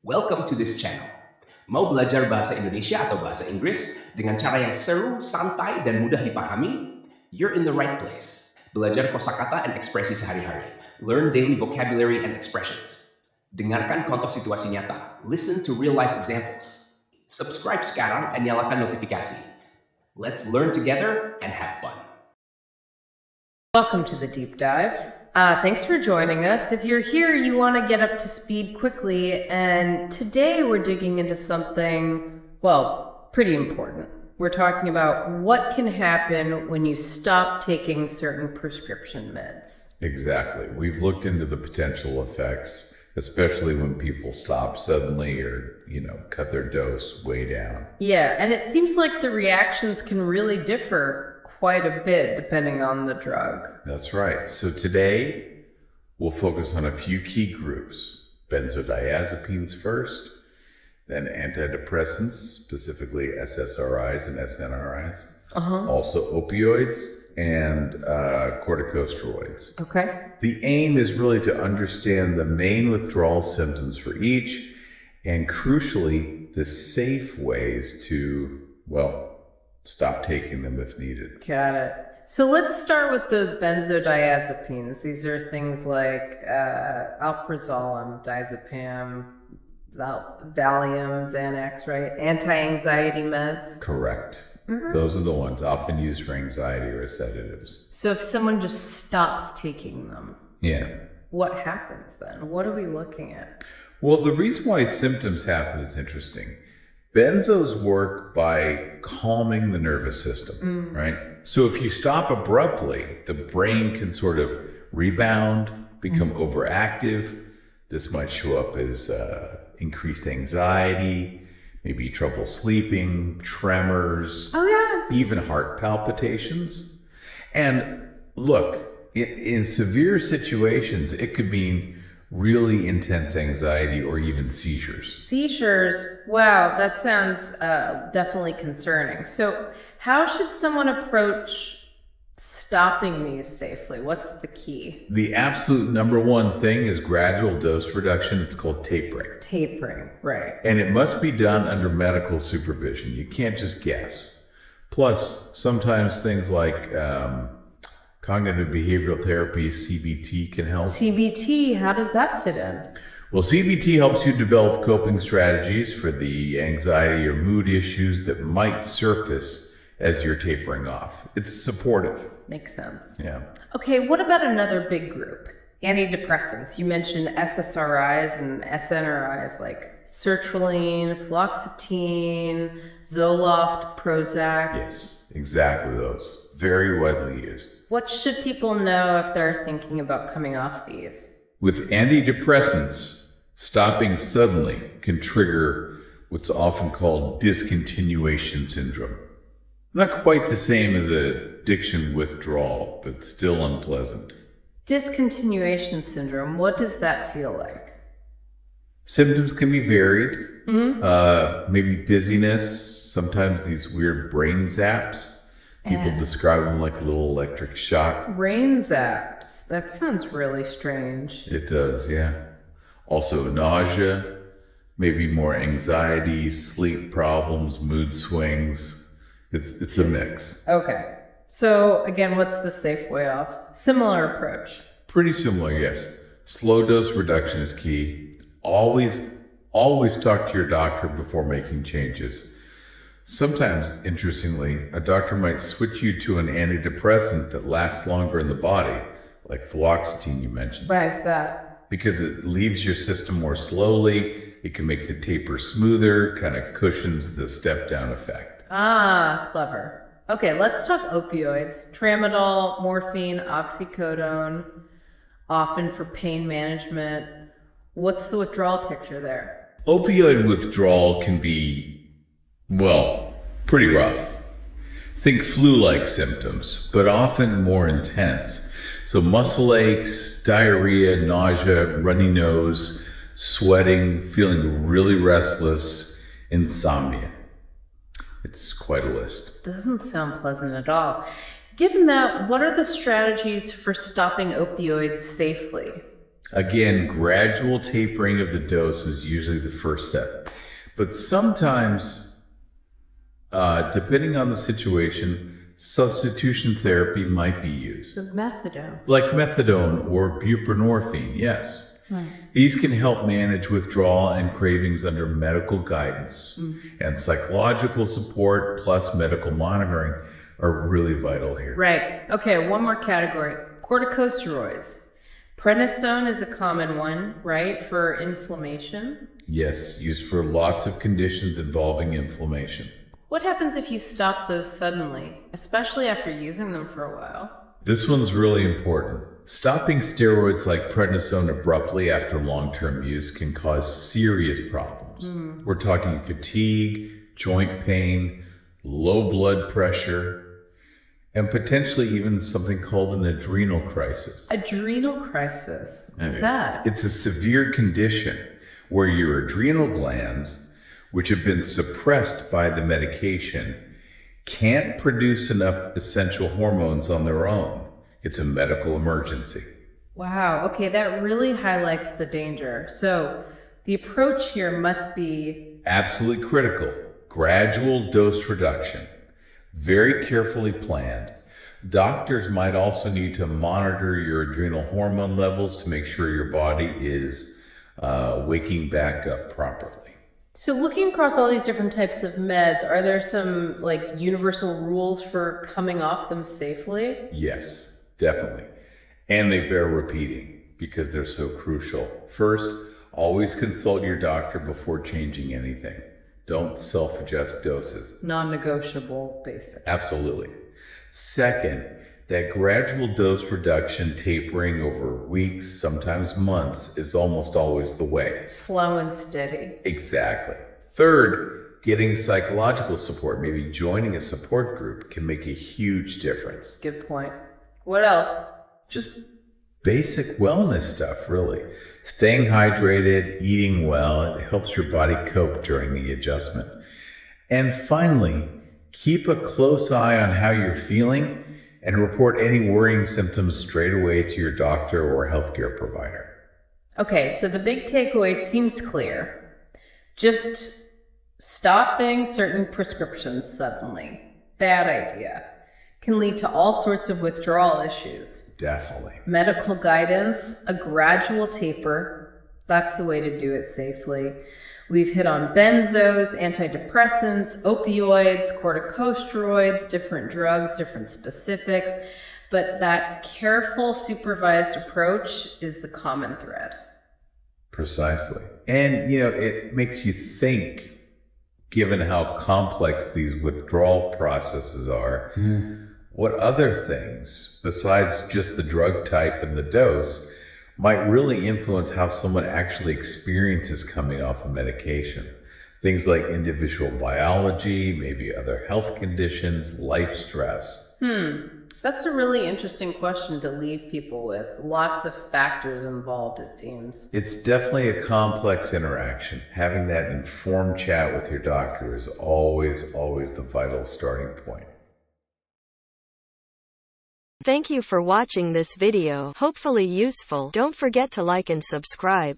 Welcome to this channel. Mau belajar bahasa Indonesia atau bahasa Inggris dengan cara yang seru, santai, dan mudah dipahami? You're in the right place. Belajar kosakata dan ekspresi sehari-hari. Learn daily vocabulary and expressions. Dengarkan contoh situasi nyata. Listen to real-life examples. Subscribe sekarang dan nyalakan notifikasi. Let's learn together and have fun. Welcome to the deep dive. Thanks for joining us. If you're here, you want to get up to speed quickly, and today we're digging into something, well, pretty important. We're talking about what can happen when you stop taking certain prescription meds. Exactly. We've looked into the potential effects, especially when people stop suddenly or, cut their dose way down. Yeah, and it seems like the reactions can really differ quite a bit depending on the drug. That's right. So today we'll focus on a few key groups. Benzodiazepines first, then antidepressants, specifically SSRIs and SNRIs. Also opioids and corticosteroids. Okay. The aim is really to understand the main withdrawal symptoms for each and crucially the safe ways to, stop taking them if needed. Got it. So let's start with those benzodiazepines. These are things like alprazolam, diazepam, Valium, Xanax, right? Anti-anxiety meds. Correct. Those are the ones often used for anxiety or sedatives. So if someone just stops taking them, what happens then? What are we looking at? Well, the reason why symptoms happen is interesting. Benzos work by calming the nervous system, right? So if you stop abruptly, the brain can sort of rebound, become overactive. This might show up as increased anxiety, maybe trouble sleeping, tremors, even heart palpitations. And look, in severe situations, it could mean really intense anxiety or even seizures. Seizures? Wow, that sounds definitely concerning. So how should someone approach stopping these safely? What's the key? The absolute number one thing is gradual dose reduction. It's called tapering. Tapering, right. And it must be done under medical supervision. You can't just guess. Plus, sometimes things like cognitive behavioral therapy, CBT, can help. CBT, how does that fit in? Well, CBT helps you develop coping strategies for the anxiety or mood issues that might surface as you're tapering off. It's supportive. Makes sense. Yeah. Okay, what about another big group? Antidepressants. You mentioned SSRIs and SNRIs like sertraline, fluoxetine, Zoloft, Prozac. Yes, exactly those. Very widely used. What should people know if they're thinking about coming off these? With antidepressants, stopping suddenly can trigger what's often called discontinuation syndrome. Not quite the same as addiction withdrawal, but still unpleasant. Discontinuation syndrome, what does that feel like? Symptoms can be varied. Maybe dizziness, sometimes these weird brain zaps. People describe them like little electric shocks. Brain zaps. That sounds really strange. It does, yeah. Also nausea, maybe more anxiety, sleep problems, mood swings. It's a mix. Okay. So again, what's the safe way off? Similar approach. Pretty similar, yes. Slow dose reduction is key. Always talk to your doctor before making changes. Sometimes, interestingly, a doctor might switch you to an antidepressant that lasts longer in the body, like fluoxetine you mentioned. Why is that? Because it leaves your system more slowly, it can make the taper smoother, kind of cushions the step-down effect. Ah, clever. Okay, let's talk opioids. Tramadol, morphine, oxycodone, often for pain management. What's the withdrawal picture there? Opioid withdrawal can be pretty rough. Think flu-like symptoms, but often more intense. So muscle aches, diarrhea, nausea, runny nose, sweating, feeling really restless, insomnia. It's quite a list. Doesn't sound pleasant at all. Given that, what are the strategies for stopping opioids safely? Again, gradual tapering of the dose is usually the first step. But sometimes, depending on the situation, substitution therapy might be used. So methadone. Like methadone or buprenorphine, yes. These can help manage withdrawal and cravings under medical guidance. And psychological support plus medical monitoring are really vital here. Right. Okay, one more category. Corticosteroids. Prednisone is a common one, right, for inflammation? Yes, used for lots of conditions involving inflammation. What happens if you stop those suddenly, especially after using them for a while? This one's really important. Stopping steroids like prednisone abruptly after long-term use can cause serious problems. We're talking fatigue, joint pain, low blood pressure, and potentially even something called an adrenal crisis. Adrenal crisis. What's that? It's a severe condition where your adrenal glands, which have been suppressed by the medication, can't produce enough essential hormones on their own. It's a medical emergency. Wow, okay, that really highlights the danger. So the approach here must be Absolutely critical. Gradual dose reduction. Very carefully planned. Doctors might also need to monitor your adrenal hormone levels to make sure your body is waking back up properly. So looking across all these different types of meds, are there some like universal rules for coming off them safely? Yes, definitely. And they bear repeating because they're so crucial. First, always consult your doctor before changing anything. Don't self-adjust doses. Non-negotiable, basic. Absolutely. Second, that gradual dose reduction tapering over weeks, sometimes months, is almost always the way. Slow and steady. Exactly. Third, getting psychological support, maybe joining a support group, can make a huge difference. Good point. What else? Just basic wellness stuff, really. Staying hydrated, eating well, it helps your body cope during the adjustment. And finally, keep a close eye on how you're feeling and report any worrying symptoms straight away to your doctor or healthcare provider. Okay, so the big takeaway seems clear. Just stopping certain prescriptions suddenly. Bad idea. Can lead to all sorts of withdrawal issues. Definitely. Medical guidance, a gradual taper. That's the way to do it safely. We've hit on benzos, antidepressants, opioids, corticosteroids, different drugs, different specifics. But that careful, supervised approach is the common thread. Precisely. And, it makes you think, given how complex these withdrawal processes are, what other things, besides just the drug type and the dose, might really influence how someone actually experiences coming off a medication. Things like individual biology, maybe other health conditions, life stress. That's a really interesting question to leave people with. Lots of factors involved, it seems. It's definitely a complex interaction. Having that informed chat with your doctor is always the vital starting point. Thank you for watching this video. Hopefully useful. Don't forget to like and subscribe.